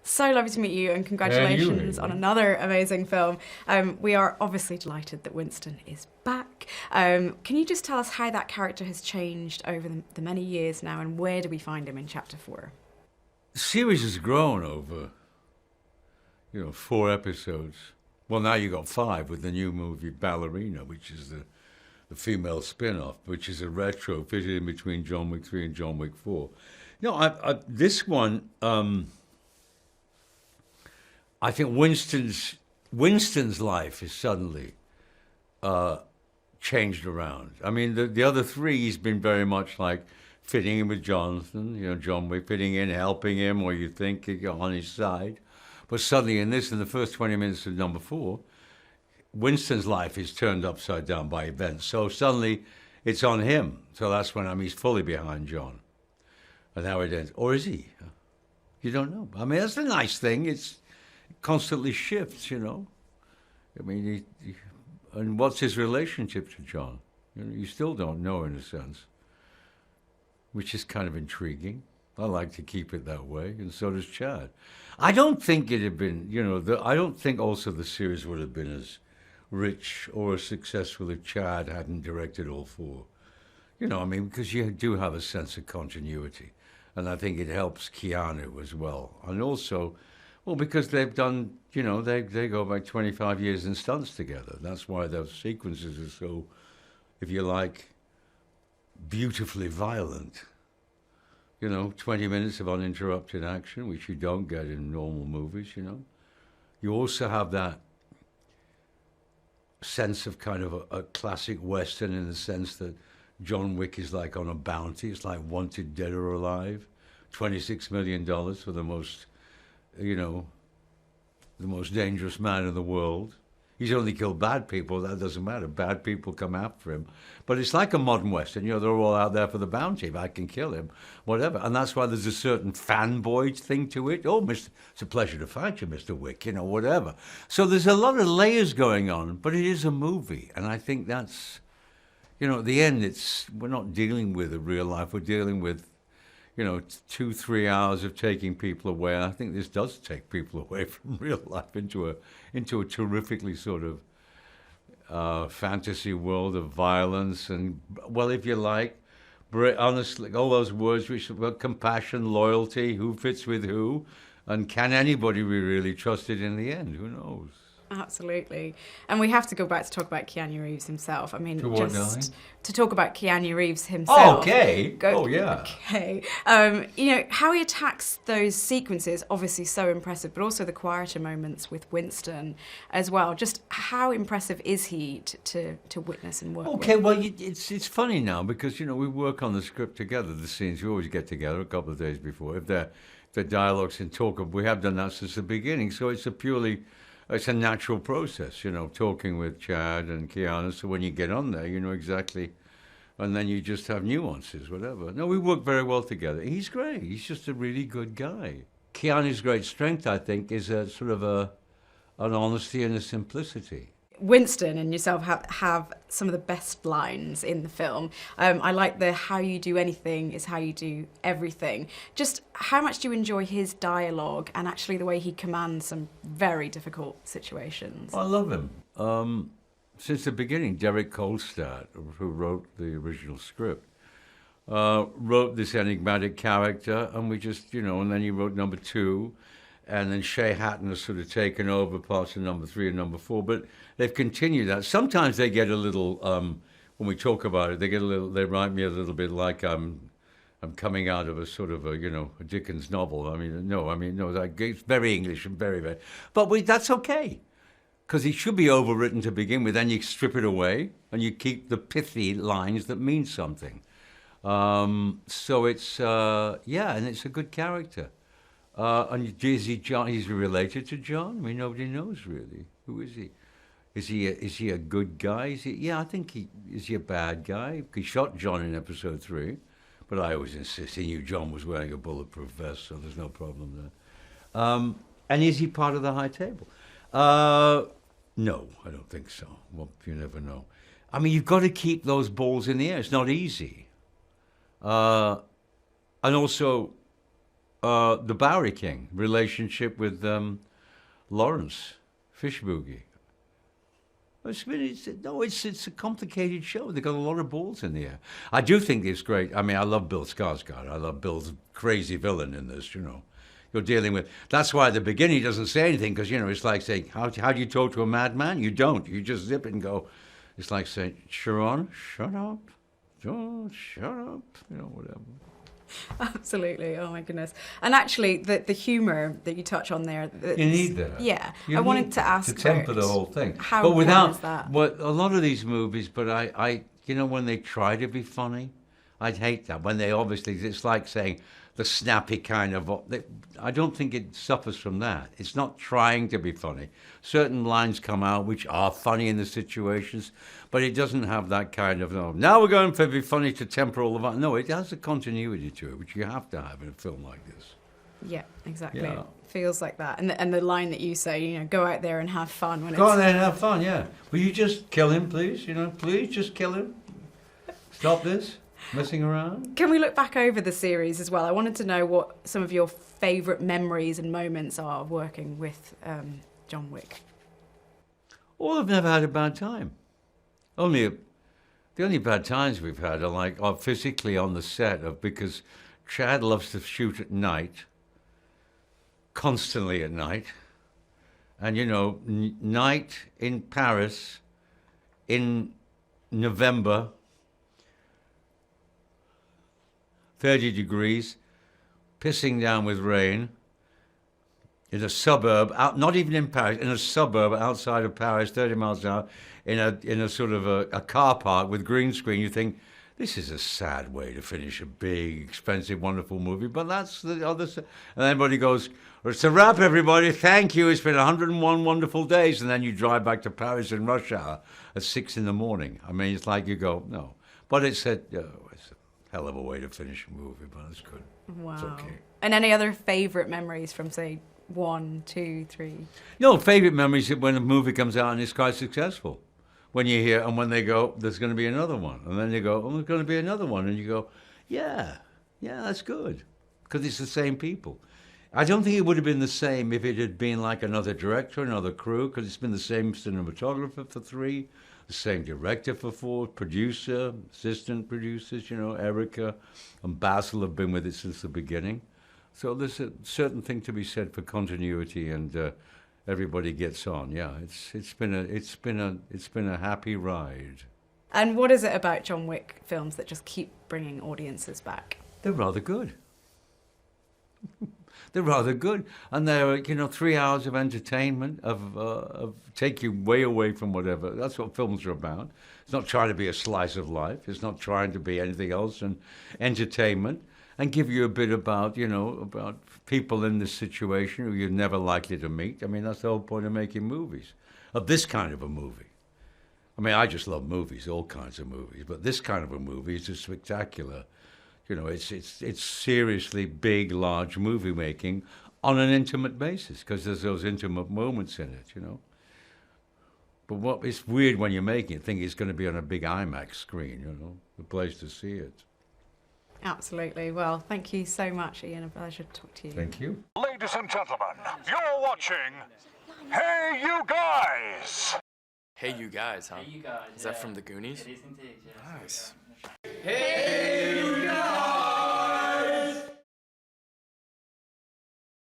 So lovely to meet you, and congratulations on another amazing film. We are obviously delighted that Winston is back. Can you just tell us how that character has changed over the many years now, and where do we find him in Chapter 4? The series has grown over, 4 episodes. Well, now you got 5 with the new movie Ballerina, which is the female spin-off, which is a retro fitted in between John Wick 3 and John Wick 4. This one, I think Winston's life is suddenly changed around. I mean, the other 3, he's been very much like fitting in with Jonathan, John Wick, fitting in, helping him, or you think you're on his side. But suddenly in the first 20 minutes of number 4, Winston's life is turned upside down by events. So suddenly it's on him. So that's when he's fully behind John. And how it ends. Or is he? You don't know. I mean, that's a nice thing. It constantly shifts, I mean, and what's his relationship to John? You still don't know, in a sense, which is kind of intriguing. I like to keep it that way, and so does Chad. I don't think it had been, I don't think also the series would have been as rich or as successful if Chad hadn't directed all 4. Because you do have a sense of continuity. And I think it helps Keanu as well. And also, because they've done, they go back 25 years in stunts together. That's why those sequences are so, if you like, beautifully violent. 20 minutes of uninterrupted action, which you don't get in normal movies, You also have that sense of kind of a classic Western, in the sense that John Wick is like on a bounty. It's like Wanted Dead or Alive. $26 million for the most, the most dangerous man in the world. He's only killed bad people. That doesn't matter. Bad people come after him. But it's like a modern Western. They're all out there for the bounty. If I can kill him, whatever. And that's why there's a certain fanboy thing to it. Oh, it's a pleasure to fight you, Mr. Wick, whatever. So there's a lot of layers going on, but it is a movie. And I think that's, at the end, we're not dealing with a real life. We're dealing with, 2-3 hours of taking people away. And I think this does take people away from real life into a terrifically sort of fantasy world of violence and, well, if you like, honestly, all those words which about compassion, loyalty, who fits with who, and can anybody be really trusted in the end? Who knows? Absolutely. And we have to go back to talk about Keanu Reeves himself. I mean, just to talk about Keanu Reeves himself. Okay. Okay. How he attacks those sequences, obviously so impressive, but also the quieter moments with Winston as well. Just how impressive is he to witness and work with? Well, it's funny now because, we work on the script together, the scenes. We always get together a couple of days before. If the dialogues and talk, we have done that since the beginning. So it's a natural process, talking with Chad and Keanu. So when you get on there, you know exactly, and then you just have nuances, whatever. No, we work very well together. He's great. He's just a really good guy. Keanu's great strength, I think, is a sort of an honesty and a simplicity. Winston and yourself have some of the best lines in the film. I like the how you do anything is how you do everything. Just how much do you enjoy his dialogue and actually the way he commands some very difficult situations? I love him. Since the beginning, Derek Kolstad, who wrote the original script, wrote this enigmatic character, and we just, and then he wrote number 2. And then Shea Hatton has sort of taken over parts of number 3 and number 4, but they've continued that. Sometimes they get a little, when we talk about it, they write me a little bit like I'm coming out of a sort of a Dickens novel. It's very English and very, very, but that's okay, because it should be overwritten to begin with. Then you strip it away and you keep the pithy lines that mean something. So it's, and it's a good character. And is he John? He's related to John? I mean, nobody knows really. Who is he? Is he a good guy? I think is he a bad guy? He shot John in episode 3, but I always insist he knew John was wearing a bulletproof vest, so there's no problem there. And is he part of the High Table? No, I don't think so. Well, you never know. I mean, you've got to keep those balls in the air. It's not easy. And also, the Bowery King relationship with Laurence Fishburne. It's a complicated show. They've got a lot of balls in the air. I do think it's great. I mean, I love Bill Skarsgård. I love Bill's crazy villain in this, you know. You're dealing with... That's why at the beginning he doesn't say anything, because, you know, it's like saying, how do you talk to a madman? You don't. You just zip it and go. It's like saying, Sharon, shut up. Don't shut up. You know, whatever. Absolutely. Oh my goodness. And actually, the humour that you touch on there. You need that. Yeah. You I wanted to ask to temper the whole thing. How but without is that? What a lot of these movies, but I you know, when they try to be funny, I'd hate that. When they obviously, it's like saying the snappy kind of. I don't think it suffers from that. It's not trying to be funny. Certain lines come out which are funny in the situations, but it doesn't have that kind of, no, now we're going for be funny to temper all of that. No, it has a continuity to it, which you have to have in a film like this. Yeah, exactly. Yeah. It feels like that. And the line that you say, you know, go out there and have fun. When Go out there and have fun, yeah. Will you just kill him, please? You know, please just kill him. Stop this messing around. Can we look back over the series as well? I wanted to know what some of your favourite memories and moments are working with John Wick. Well, I've never had a bad time. The only bad times we've had are physically on the set because Chad loves to shoot at night, constantly at night, and you know, night in Paris in November, 30 degrees, pissing down with rain, in a suburb, not even in Paris, in a suburb outside of Paris, 30 miles out, in a sort of a car park with green screen. You think, this is a sad way to finish a big, expensive, wonderful movie, but that's the other side. And everybody goes, well, it's a wrap, everybody, thank you, it's been 101 wonderful days. And then you drive back to Paris in rush hour at 6 in the morning. I mean, it's like you go, no. But it's a hell of a way to finish a movie, but it's good. Wow. It's okay. And any other favourite memories from, say, 1, 2, 3? No, favourite memories when a movie comes out and it's quite successful. When you hear, and when they go, there's going to be another one. And then you go, oh, there's going to be another one. And you go, yeah, that's good. Because it's the same people. I don't think it would have been the same if it had been like another director, another crew, because it's been the same cinematographer for 3, the same director for 4, producer, assistant producers, you know, Erica and Basil have been with it since the beginning. So there's a certain thing to be said for continuity, and everybody gets on. Yeah, it's been a happy ride. And what is it about John Wick films that just keep bringing audiences back? They're rather good. They're rather good, and they're 3 hours of entertainment of take you way away from whatever. That's what films are about. It's not trying to be a slice of life. It's not trying to be anything else than entertainment. And give you a bit about, about people in this situation who you're never likely to meet. I mean, that's the whole point of making movies, of this kind of a movie. I mean, I just love movies, all kinds of movies, but this kind of a movie is just spectacular. It's seriously big, large movie making on an intimate basis, because there's those intimate moments in it, But it's weird when you're making it, think it's going to be on a big IMAX screen, the place to see it. Absolutely. Well, thank you so much, Ian. A pleasure to talk to you. Thank you. Ladies and gentlemen, you're watching Hey You Guys! Hey You Guys, huh? Hey, you guys. Is that from the Goonies? It is indeed, yes. Nice. Hey,